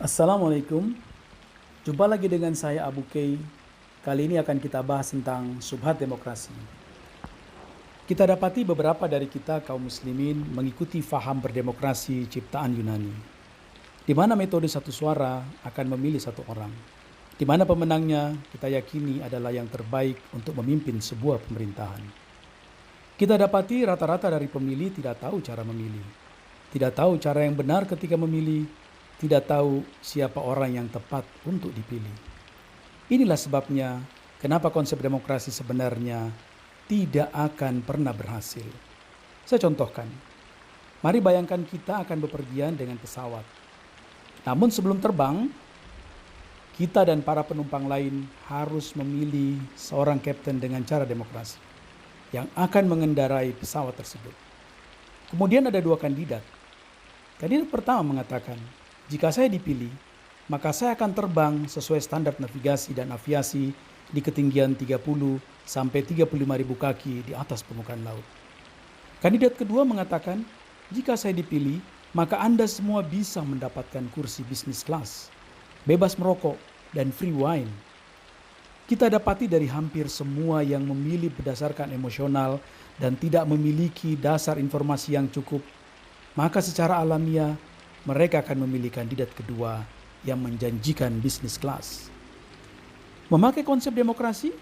Assalamualaikum, jumpa lagi dengan saya Abu Kay. Kali ini akan kita bahas tentang subhat demokrasi. Kita dapati beberapa dari kita kaum muslimin mengikuti faham berdemokrasi ciptaan Yunani, di mana metode satu suara akan memilih satu orang, di mana pemenangnya kita yakini adalah yang terbaik untuk memimpin sebuah pemerintahan. Kita dapati rata-rata dari pemilih tidak tahu cara memilih, tidak tahu cara yang benar ketika memilih, tidak tahu siapa orang yang tepat untuk dipilih. Inilah sebabnya kenapa konsep demokrasi sebenarnya tidak akan pernah berhasil. Saya contohkan, mari bayangkan kita akan bepergian dengan pesawat. Namun sebelum terbang, kita dan para penumpang lain harus memilih seorang kapten dengan cara demokrasi yang akan mengendarai pesawat tersebut. Kemudian ada dua kandidat. Kandidat pertama mengatakan, jika saya dipilih, maka saya akan terbang sesuai standar navigasi dan aviasi di ketinggian 30 sampai 35.000 kaki di atas permukaan laut. Kandidat kedua mengatakan, jika saya dipilih, maka Anda semua bisa mendapatkan kursi bisnis kelas, bebas merokok, dan free wine. Kita dapati dari hampir semua yang memilih berdasarkan emosional dan tidak memiliki dasar informasi yang cukup, maka secara alamiah mereka akan memilih kandidat kedua yang menjanjikan bisnis kelas. Memakai konsep demokrasi,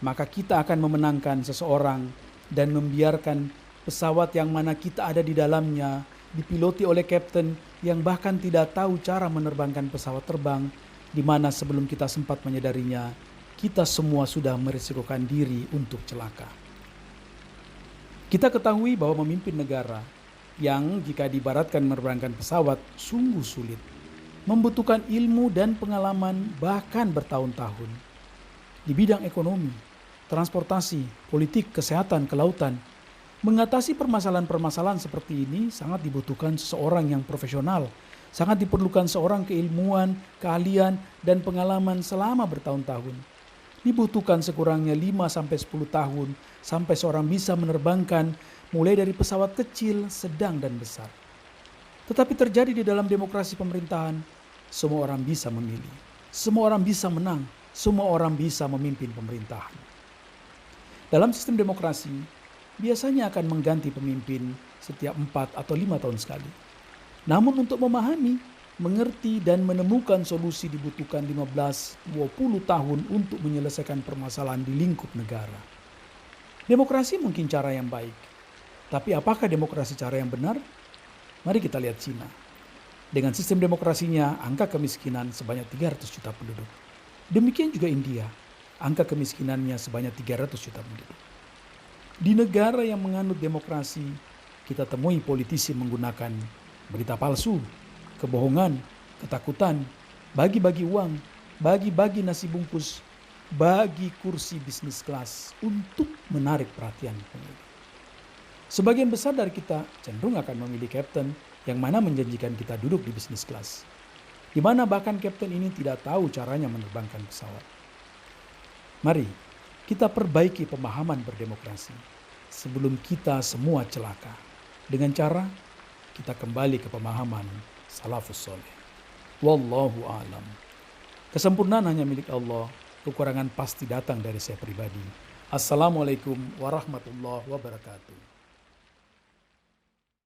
maka kita akan memenangkan seseorang dan membiarkan pesawat yang mana kita ada di dalamnya dipiloti oleh kapten yang bahkan tidak tahu cara menerbangkan pesawat terbang, di mana sebelum kita sempat menyadarinya, kita semua sudah merisikokan diri untuk celaka. Kita ketahui bahwa memimpin negara yang jika diibaratkan menerbangkan pesawat sungguh sulit, membutuhkan ilmu dan pengalaman bahkan bertahun-tahun. Di bidang ekonomi, transportasi, politik, kesehatan, kelautan, mengatasi permasalahan-permasalahan seperti ini sangat dibutuhkan seseorang yang profesional, sangat diperlukan seorang keilmuan, keahlian, dan pengalaman selama bertahun-tahun. Dibutuhkan sekurangnya 5-10 tahun sampai seorang bisa menerbangkan mulai dari pesawat kecil, sedang, dan besar. Tetapi terjadi di dalam demokrasi pemerintahan, semua orang bisa memilih, semua orang bisa menang, semua orang bisa memimpin pemerintahan. Dalam sistem demokrasi, biasanya akan mengganti pemimpin setiap 4 atau 5 tahun sekali. Namun untuk memahami, mengerti, dan menemukan solusi dibutuhkan 15-20 tahun untuk menyelesaikan permasalahan di lingkup negara. Demokrasi mungkin cara yang baik, tapi apakah demokrasi cara yang benar? Mari kita lihat Cina. Dengan sistem demokrasinya, angka kemiskinan sebanyak 300 juta penduduk. Demikian juga India, angka kemiskinannya sebanyak 300 juta penduduk. Di negara yang menganut demokrasi, kita temui politisi menggunakan berita palsu, kebohongan, ketakutan, bagi-bagi uang, bagi-bagi nasi bungkus, bagi kursi bisnis kelas untuk menarik perhatian pemilih. Sebagian besar dari kita cenderung akan memilih kapten yang mana menjanjikan kita duduk di bisnis kelas, di mana bahkan kapten ini tidak tahu caranya menerbangkan pesawat. Mari kita perbaiki pemahaman berdemokrasi sebelum kita semua celaka, dengan cara kita kembali ke pemahaman salafus soleh. Wallahu a'lam. Kesempurnaan hanya milik Allah, kekurangan pasti datang dari saya pribadi. Assalamualaikum warahmatullahi wabarakatuh.